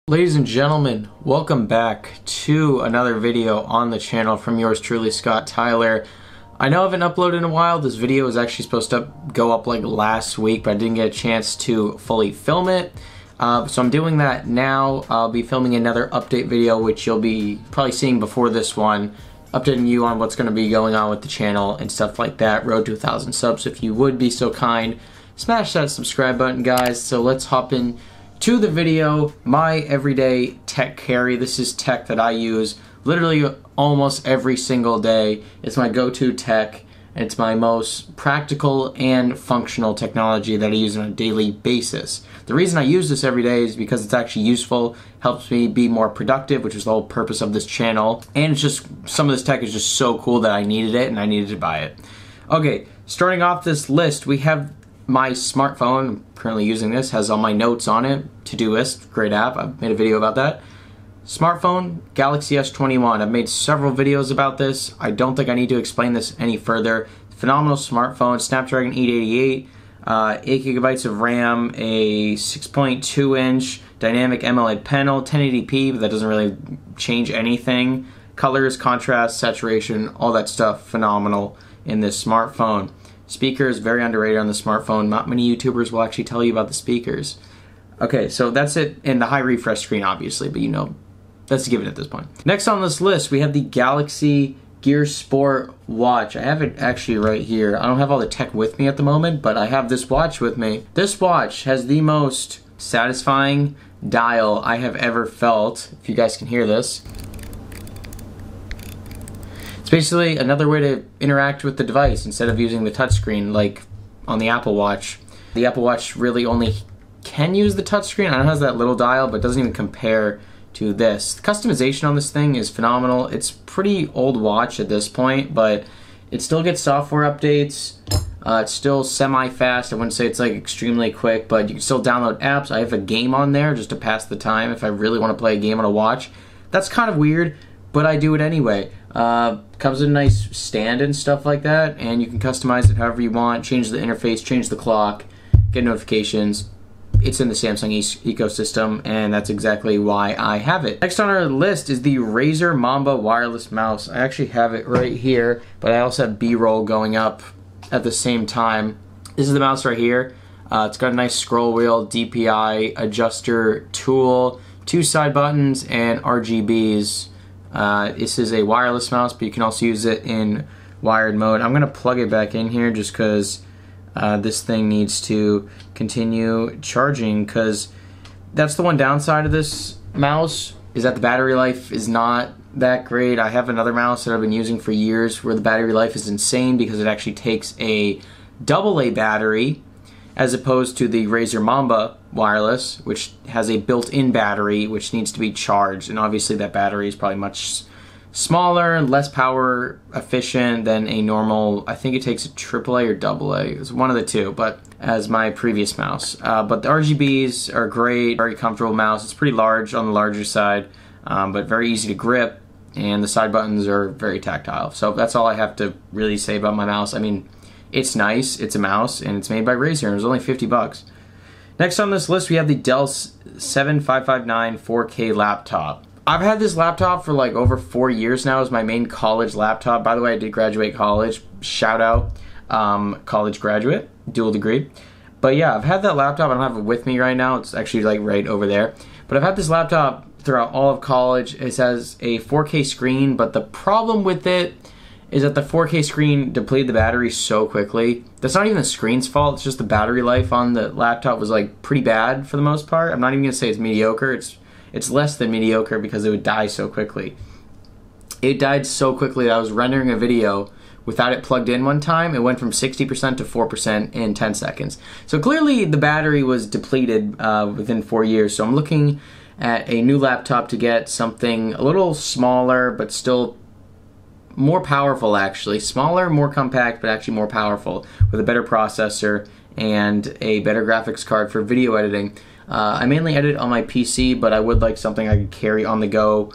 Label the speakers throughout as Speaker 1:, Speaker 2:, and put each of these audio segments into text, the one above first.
Speaker 1: Ladies and gentlemen, welcome back to another video on the channel from yours truly, Scott Tyler. I know I haven't uploaded in a while. This video was actually supposed to go up like last week, but I didn't get a chance to fully film it. So I'm doing that now. I'll be filming another update video, which you'll be probably seeing before this one, updating you on what's going to be going on with the channel and stuff like that. Road to 1,000 subs. If you would be so kind, smash that subscribe button, guys. So let's hop in to the video. My everyday tech carry. This is tech that I use literally almost every single day. It's my go-to tech. It's my most practical and functional technology that I use on a daily basis. The reason I use this every day is because it's actually useful, helps me be more productive, which is the whole purpose of this channel. And it's just, some of this tech is just so cool that I needed it and I needed to buy it. Okay, starting off this list, we have my smartphone. I'm currently using this, has all my notes on it. Todoist, great app. I've made a video about that. Smartphone, Galaxy S21. I've made several videos about this. I don't think I need to explain this any further. Phenomenal smartphone, Snapdragon 888, 8 gigabytes of RAM, a 6.2 inch dynamic AMOLED panel, 1080p, but that doesn't really change anything. Colors, contrast, saturation, all that stuff, phenomenal in this smartphone. Speakers, very underrated on the smartphone. Not many YouTubers will actually tell you about the speakers. Okay, so that's it in the high refresh screen, obviously, but you know, that's a given at this point. Next on this list, we have the Galaxy Gear Sport watch. I have it actually right here. I don't have all the tech with me at the moment, but I have this watch with me. This watch has the most satisfying dial I have ever felt, if you guys can hear this. It's basically another way to interact with the device instead of using the touchscreen like on the Apple Watch. The Apple Watch really only can use the touchscreen. I know it has that little dial, but it doesn't even compare to this. The customization on this thing is phenomenal. It's pretty old watch at this point, but it still gets software updates. It's still semi-fast. I wouldn't say it's like extremely quick, but you can still download apps. I have a game on there just to pass the time if I really want to play a game on a watch. That's kind of weird, but I do it anyway. Comes with a nice stand and stuff like that, and you can customize it however you want, change the interface, change the clock, get notifications. It's in the Samsung ecosystem, and that's exactly why I have it. Next on our list is the Razer Mamba wireless mouse. I actually have it right here, but I also have B-roll going up at the same time. This is the mouse right here. It's got a nice scroll wheel, DPI adjuster tool, 2 side buttons, and RGBs. This is a wireless mouse, but you can also use it in wired mode. I'm going to plug it back in here just because this thing needs to continue charging, because that's the one downside of this mouse, is that the battery life is not that great. I have another mouse that I've been using for years where the battery life is insane because it actually takes a AA battery as opposed to the Razer Mamba wireless, which has a built-in battery which needs to be charged, and obviously that battery is probably much smaller and less power efficient than a normal. I think it takes a AAA or AA. It's one of the two, but as my previous mouse. But the RGBs are great, very comfortable mouse. It's pretty large on the larger side, but very easy to grip, and the side buttons are very tactile. So that's all I have to really say about my mouse. I mean, it's nice, it's a mouse, and it's made by Razer, and it was only 50 bucks. Next on this list, we have the Dell 7559 4K laptop. I've had this laptop for like over 4 years now as my main college laptop. By the way, I did graduate college. Shout out, college graduate, dual degree. But yeah, I've had that laptop. I don't have it with me right now. It's actually like right over there. But I've had this laptop throughout all of college. It has a 4K screen, but the problem with it is that the 4K screen depleted the battery so quickly. That's not even the screen's fault. It's just the battery life on the laptop was like pretty bad for the most part. I'm not even gonna say it's mediocre. It's less than mediocre because it would die so quickly. It died so quickly that I was rendering a video without it plugged in one time. It went from 60% to 4% in 10 seconds. So clearly the battery was depleted within 4 years. So I'm looking at a new laptop to get something a little smaller but still more powerful, actually. Smaller, more compact, but actually more powerful, with a better processor and a better graphics card for video editing. I mainly edit on my PC, but I would like something I could carry on the go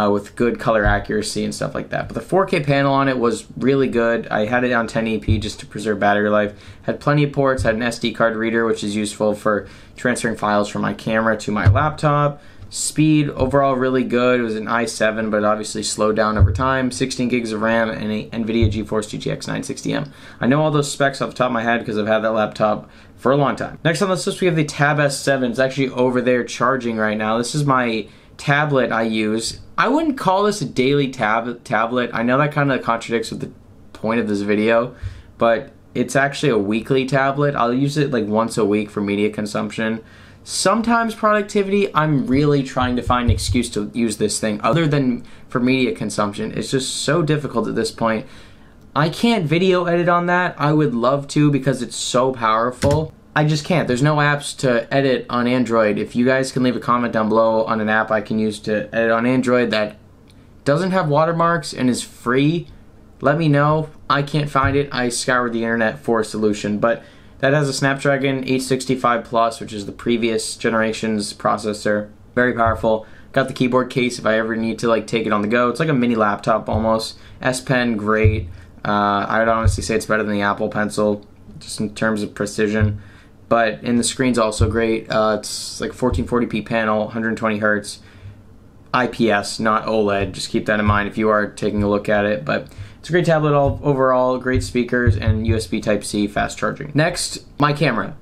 Speaker 1: with good color accuracy and stuff like that. But the 4K panel on it was really good. I had it on 1080p just to preserve battery life. Had plenty of ports, had an SD card reader, which is useful for transferring files from my camera to my laptop. Speed overall really good. It was an i7, but obviously slowed down over time. 16 gigs of RAM and a NVIDIA GeForce GTX 960M. I know all those specs off the top of my head because I've had that laptop for a long time. Next on this list we have the Tab S7. It's actually over there charging right now. This is my tablet I use. I wouldn't call this a daily tablet. I know that kind of contradicts with the point of this video, but it's actually a weekly tablet. I'll use it like once a week for media consumption. Sometimes productivity. I'm really trying to find an excuse to use this thing other than for media consumption. It's just so difficult at this point. I can't video edit on that. I would love to because it's so powerful. I just can't. There's no apps to edit on Android. If you guys can leave a comment down below on an app I can use to edit on Android that doesn't have watermarks and is free, let me know. I can't find it. I scoured the internet for a solution, but that has a Snapdragon 865 Plus, which is the previous generation's processor. Very powerful. Got the keyboard case if I ever need to like take it on the go. It's like a mini laptop almost. S Pen, great. I would honestly say it's better than the Apple Pencil, just in terms of precision. But the screen's also great. It's like 1440p panel, 120 hertz, IPS, not OLED. Just keep that in mind if you are taking a look at it. But it's a great tablet overall, great speakers, and USB Type-C fast charging. Next, my camera.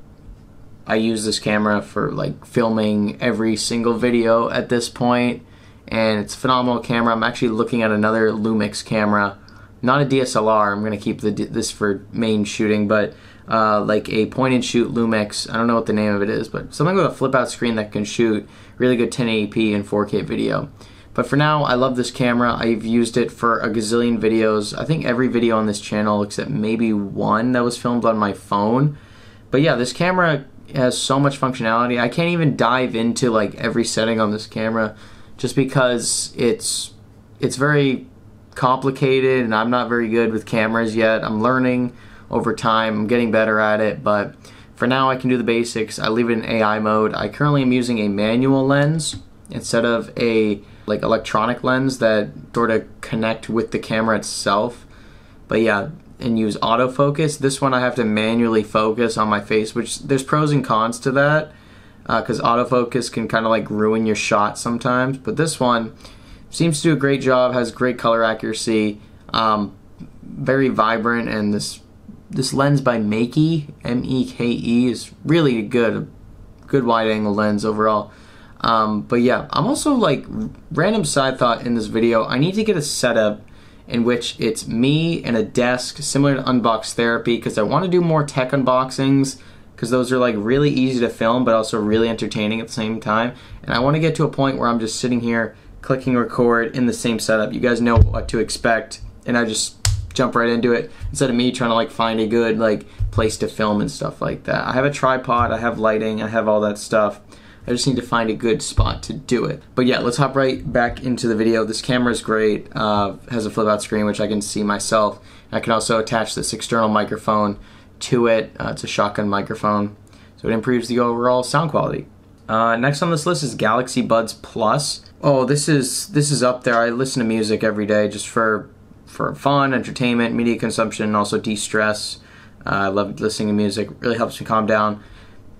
Speaker 1: I use this camera for like filming every single video at this point, and it's a phenomenal camera. I'm actually looking at another Lumix camera, not a DSLR. I'm gonna keep this for main shooting, but like a point-and-shoot Lumix. I don't know what the name of it is, but something with a flip-out screen that can shoot really good 1080p and 4K video. But for now, I love this camera. I've used it for a gazillion videos. I think every video on this channel except maybe one that was filmed on my phone. But yeah, this camera has so much functionality. I can't even dive into like every setting on this camera just because it's very complicated and I'm not very good with cameras yet. I'm learning over time. I'm getting better at it, but for now I can do the basics. I leave it in AI mode. I currently am using a manual lens instead of a like electronic lens that sort of connect with the camera itself. But yeah, and use autofocus. This one I have to manually focus on my face, which there's pros and cons to that because autofocus can kind of like ruin your shot sometimes. But this one seems to do a great job, has great color accuracy, very vibrant, and this lens by Meke, M-E-K-E, is really good. A good wide angle lens overall. But yeah, I'm also like, random side thought in this video, I need to get a setup in which it's me and a desk similar to Unbox Therapy because I want to do more tech unboxings because those are like really easy to film but also really entertaining at the same time. And I want to get to a point where I'm just sitting here clicking record in the same setup. You guys know what to expect and I just jump right into it instead of me trying to like find a good like place to film and stuff like that. I have a tripod, I have lighting, I have all that stuff. I just need to find a good spot to do it. But yeah, let's hop right back into the video. This camera is great. Has a flip out screen which I can see myself. I can also attach this external microphone to it. It's a shotgun microphone, so it improves the overall sound quality. Next on this list is Galaxy Buds Plus. Oh, this is up there. I listen to music every day just for fun, entertainment, media consumption, and also de-stress. I love listening to music. It really helps me calm down.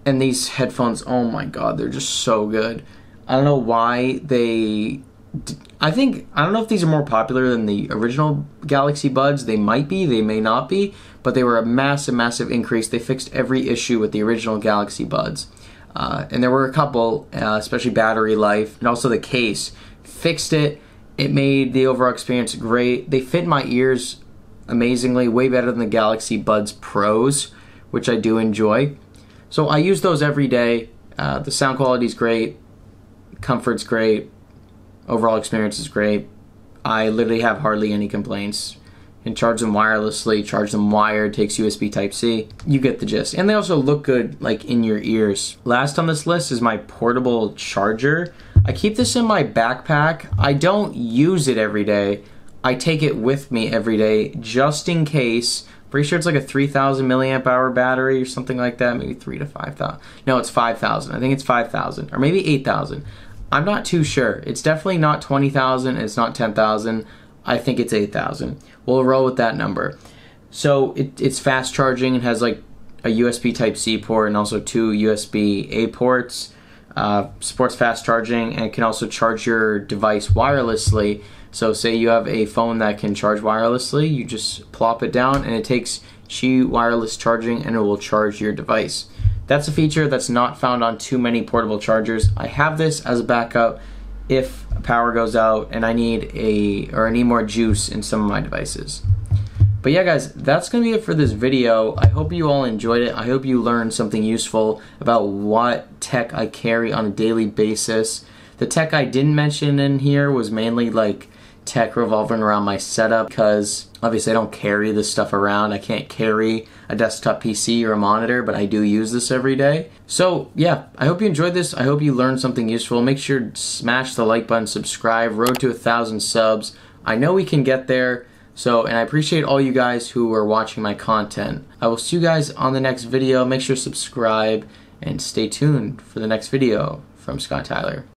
Speaker 1: And these headphones, oh my god, they're just so good. I don't know why I don't know if these are more popular than the original Galaxy Buds. They might be, they may not be, but they were a massive increase. They fixed every issue with the original Galaxy Buds. And there were a couple, especially battery life, and also the case. Fixed it. It made the overall experience great. They fit my ears amazingly, way better than the Galaxy Buds Pros, which I do enjoy. So I use those every day. The sound quality is great, comfort's great, overall experience is great. I literally have hardly any complaints. Can charge them wirelessly, charge them wired, takes USB Type-C. You get the gist. And they also look good like in your ears. Last on this list is my portable charger. I keep this in my backpack. I don't use it every day. I take it with me every day just in case. Pretty sure it's like a 3,000 milliamp hour battery or something like that. Maybe 3 to 5,000. No, it's 5,000. I think it's 5,000 or maybe 8,000. I'm not too sure. It's definitely not 20,000. It's not 10,000. I think it's 8,000. We'll roll with that number. So it's fast charging. It has like a USB Type-C port and also 2 USB-A ports. supports fast charging, and can also charge your device wirelessly. So say you have a phone that can charge wirelessly, you just plop it down and it takes Qi wireless charging and it will charge your device. That's a feature that's not found on too many portable chargers. I have this as a backup if power goes out and I need more juice in some of my devices. But yeah guys, that's going to be it for this video. I hope you all enjoyed it. I hope you learned something useful about what tech I carry on a daily basis. The tech I didn't mention in here was mainly like tech revolving around my setup, because obviously I don't carry this stuff around. I can't carry a desktop PC or a monitor, but I do use this every day. So yeah, I hope you enjoyed this. I hope you learned something useful. Make sure to smash the like button, subscribe. Road to 1,000 subs. I know we can get there. And I appreciate all you guys who are watching my content. I will see you guys on the next video. Make sure to subscribe and stay tuned for the next video from Scott Tyler.